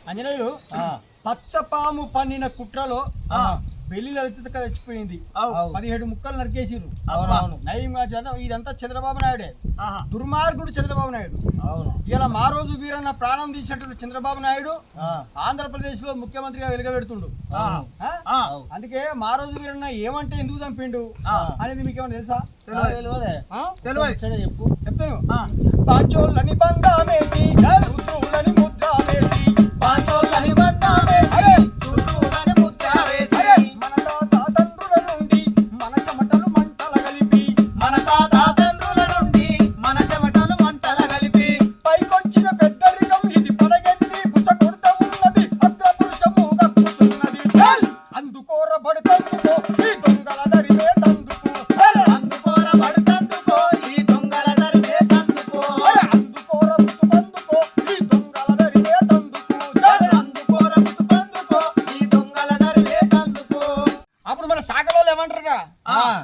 అంజనేయులు పచ్చపాము పన్నిన కుట్రలో పెళ్లి లలిత చచ్చిపోయింది. 17 ముక్కలు నరికేసిరు. నయంగా ఇదంతా చంద్రబాబు నాయుడే, దుర్మార్గుడు చంద్రబాబు నాయుడు. ఇలా మా రోజు వీరన్న ప్రాణం తీసినట్టు చంద్రబాబు నాయుడు ఆంధ్రప్రదేశ్ లో ముఖ్యమంత్రిగా వెలుగబెడుతుండు. అందుకే మా రోజు వీరన్న ఏమంటే ఎందుకు చంపిండు అనేది మీకు ఏమన్నా తెలుసా? చెప్తాను. పాచోళ్ళని బంధామేసి సూత్రులని ముద్ర వేసి, పాచోళ్ళని బంధామేసి సూత్రులని ముద్ర వేసి, మన తాత తండ్రుల నుండి మన చెమటలు మంటల కలిపి, మన తాత తండ్రుల నుండి మన చెమటలు మంటల కలిపి, పైకొచ్చిన పెద్దరికం ఇది పడగెత్తి బుస కొడుతూ ఉన్నది, అగ్రపురుషము దక్కుతున్నది. అందుకోర బడుతందుకో ఈ దొంగల దరివే తందుకు, అందుకోర బడుతందుకో ఈ దొంగల దరివే తందుకో, అందుకోర బుతుబందుకో ఈ దొంగల దరివే తందుకు, అందుకోర బుతుబందుకో ఈ దొంగల దరివే తందుకు. అప్పుడు మన శాఖలో ఏమంటారా?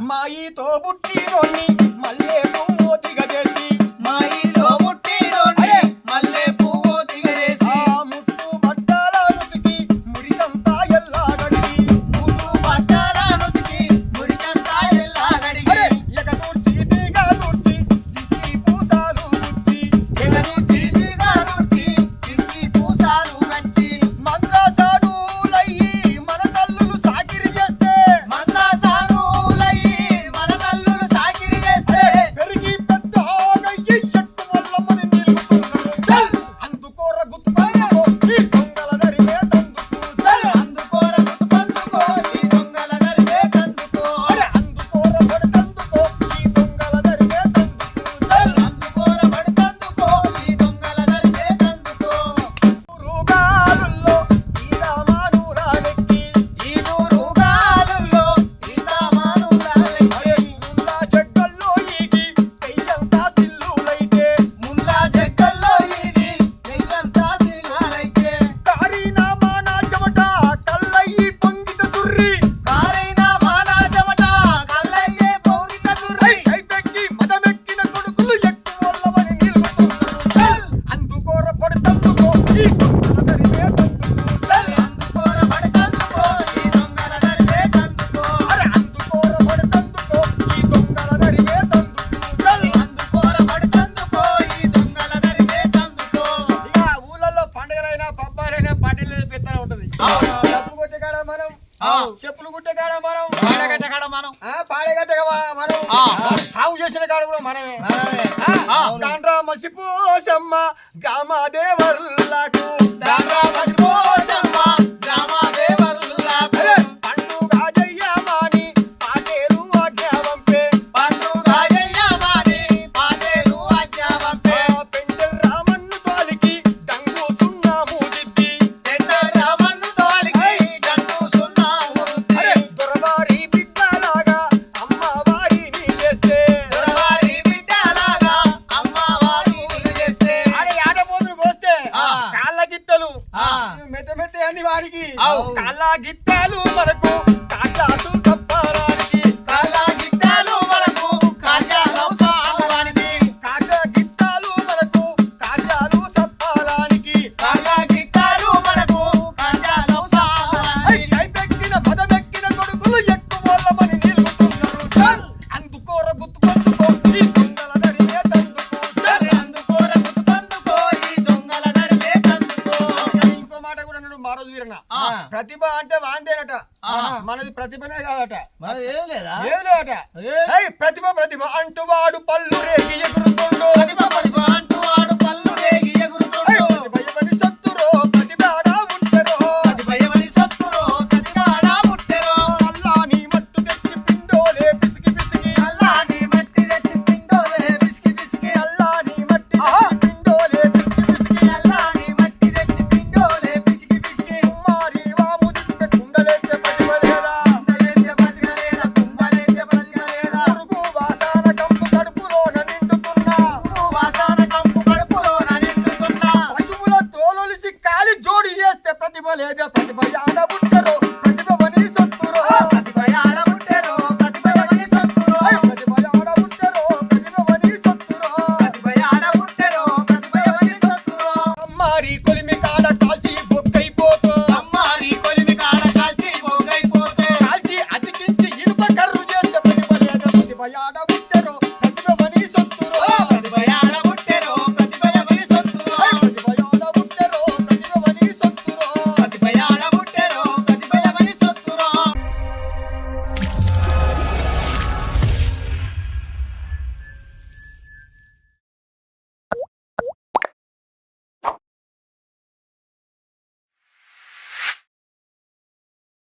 మాయితో బుట్టిరోని మల్లె పువ్వు దిగజేసి, మాయిలో బుట్టిరోని మల్లె పువ్వు దిగజేసి, ముట్టు బట్టల నుతికి మురికంతా ఎల్లా గడిగి, ముట్టు బట్టల నుతికి మురికంతా ఎల్లా గడిగి, ఎగదూర్చి దిగదూర్చి దిష్టి పూసాలు గుచ్చి, ఎగదూర్చి దిగదూర్చి దిష్టి పూసాలు గచ్చి, మంత్రసానులయ్యి మన తల్లులు సాకిరి చేస్తే, మంత్రసానులయ్యి మన తల్లులు సాకిరి చేస్తే, పెరిగి పెద్దగయ్యి ఎక్కువ వల్లమని నిలుపుతున్నారు. అందుకోర గుత్తుబందుకో ఈ దొంగల దరివే తందుకు, అందుకోర గుత్తుబందుకో ఈ దొంగల దరివే తందుకు, అందుకోర బడుతందుకో ఈ దొంగల దరివే తందుకు, అందుకోర బడుతందుకో ఈ దొంగల దరివే తందుకు. ఊరుగాలుల్లో ఈ రామానురాలెక్కి, ఈ ఊరుగాలుల్లో ఈ రామానురాలెక్కి, ముల్లా జగ్గల్లో ఈగి పెయ్యంతా సిల్లులైతే, ముల్లా జగ్గల్లో ఈగి పెయ్యంతా సిల్లులైతే, కారీనా మానా చెమట కల్లయ్యి పొంగిత చుర్రి, కారీనా మానా చెమట కల్లయ్యే పొంగిత చుర్రి, కైపెక్కి మదమెక్కిన కొడుకులు ఎక్కువల్లవని నిలుపుతున్నారు. అందుకోర పడుతందుకో ఈ దొంగల దరివే తందుకు, అందుకోర పడుతందుకో ఈ దొంగల దరివే తందుకో, అందుకోర పడుతందుకో ఈ దొంగల దరివే తందుకు, అందుకోర పడుతందుకో ఈ దొంగల దరివే తందుకో. ఇక ఊళ్ళలో పండుగలైనా పబ్బాలైనా పార్టీలు పెత్తనం ఉంటది. డబ్బు కొట్టే కాడ మనం, చెప్పులు కుట్టే కాడ మనం, పాడగట్టే కాడ మనం, పాడగట్టే మనం, సాగు చేసిన కాడ కూడా మనమే. దాండ్రా మసిపోసమ్మ గ్రామదేవర్లకు, దాండ్రా మసిపోసమ్మ గ్రామదేవర్లకు, పండుగ జయ్యమాని పాటేరు ఆజ్ఞావంపే, పండుగ జయ్యమాని పాటేరు ఆజ్ఞావంపే, పెండెల్ రామన్ను తోలికి డంగు సున్నాము దిద్ది, పెండెల్ రామన్ను తోలికి డంగు సున్నాము దిద్ది, దొరవారి బిడ్డలాగా అమ్మవారిని చేస్తే, దొరవారి బిడ్డలాగా అమ్మవారిని చేస్తే, ఆడపోతులు పోస్తే కాళ్ళ గిత్తలు మెత్త మెత్త అని వారికి, కాళ్ళ గిత్తాలు మనకు కాట్లాసు తప్పరానికి, కాళ్ళ గిత్తాలు మనకు కాట్లాసు తప్పరానికి, కాళ్ళ గిత్తాలు మనకు కాట్లాలు సప్పాలానికి, కాళ్ళ గిత్తాలు మనకు కాట్లాలు సప్పాలానికి, కైపెక్కిన మదమెక్కిన కొడుకులు ఎక్కువల్లమని నిలుపుతున్నారు. అందుకోర గుత్తుబందుకో ఈ దొంగల దరివే తందుకు, అందుకోర గుత్తుబందుకో ఈ దొంగల దరివే తందుకు. ఇంకో మాట కూడా అన్నాడు మా రోజు వీరన్న, ప్రతిభ అంటే వాందేనట, మనది ప్రతిభనే కాదట, మనది ఏం లేదట. ప్రతిభ ప్రతిభ అంటూ వాడు పళ్ళు రేగి ఎగురుతుండు, ప్రతిభ ప్రతిభ అంటూ వాడు పళ్ళు రేగి ఎగురుతుండు, ప్రతిభయమని సత్తురో ప్రతిభాడా ముట్టెరో, ప్రతిభయమని సత్తురో ప్రతిభాడా ముట్టెరో, అల్లాని మట్టు తెచ్చి పిండోలే పిసికి పిసికి, అల్లాని మట్టి తెచ్చి పిండోలే పిసికి పిసికి, అల్లాని మట్టి తెచ్చి పిండోలే పిసికి పిసికి, అల్లాని మట్టి తెచ్చి పిండోలే పిసికి పిసికి, కుమ్మారి వాము దింపె కుండలేస్తే ప్రతిభ లేదా, కుండలేస్తే ప్రతిభ లేదా, కుండలేస్తే ప్రతిభ లేదా, పురుగు వాసన కంపు కడుపులోన నిండుతున్నా, పురుగు వాసన కంపు కడుపులోన నిండుతున్నా, పశువుల తోలొలిసి కాలి జోడి చేస్తే ప్రతిభ లేదా, ప్రతిభ ఆడబుట్టరో ప్రతిభవని సొత్తురో, ప్రతిభ ఆడబుట్టరో ప్రతిభవని సొత్తురో, ప్రతిభ ఆడబుట్టరో ప్రతిభవని సొత్తురో, ప్రతిభ ఆడబుట్టరో ప్రతిభవని సొత్తురో, అమ్మారి కొలిమి కాడ కాల్చి బొక్కై యాడ